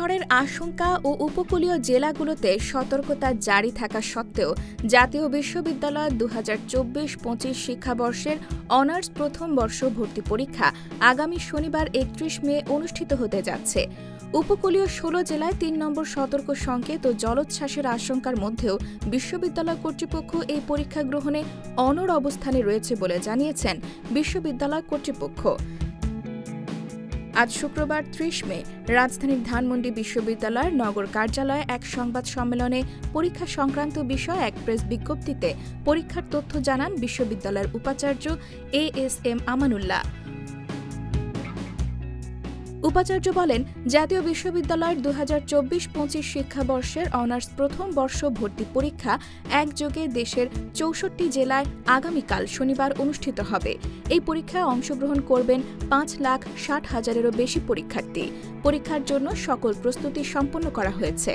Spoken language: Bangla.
ঝড়ের আশঙ্কা ও উপকূলীয় জেলাগুলোতে সতর্কতা জারি থাকা সত্ত্বেও জাতীয় বিশ্ববিদ্যালয় ২০২৪-২৫ শিক্ষাবর্ষের অনার্স প্রথম বর্ষ ভর্তি পরীক্ষা আগামী শনিবার ৩১ মে অনুষ্ঠিত হতে যাচ্ছে। উপকূলীয় ১৬ জেলায় ৩ নম্বর সতর্ক সংকেত ও জলোচ্ছ্বাসের আশঙ্কার মধ্যেও বিশ্ববিদ্যালয় কর্তৃপক্ষ এই পরীক্ষা গ্রহণে অনড় অবস্থানে রয়েছে বলে জানিয়েছেন বিশ্ববিদ্যালয় কর্তৃপক্ষ। আজ শুক্রবার ৩০ মে রাজধানীর ধানমন্ডি বিশ্ববিদ্যালয়ের নগর কার্যালয়ে এক সংবাদ সম্মেলনে পরীক্ষা সংক্রান্ত বিষয়ে এক প্রেস বিজ্ঞপ্তিতে পরীক্ষার তথ্য জানান বিশ্ববিদ্যালয়ের উপাচার্য এএসএম আমানুল্লাহ। উপাচার্য বলেন, জাতীয় বিশ্ববিদ্যালয়ের ২০২৪-২৫ শিক্ষাবর্ষের অনার্স প্রথম বর্ষ ভর্তি পরীক্ষা একযোগে দেশের ৬৪ জেলায় আগামীকাল শনিবার অনুষ্ঠিত হবে। এই পরীক্ষায় অংশগ্রহণ করবেন ৫,৬০,০০০-এরও বেশি পরীক্ষার্থী। পরীক্ষার জন্য সকল প্রস্তুতি সম্পন্ন করা হয়েছে।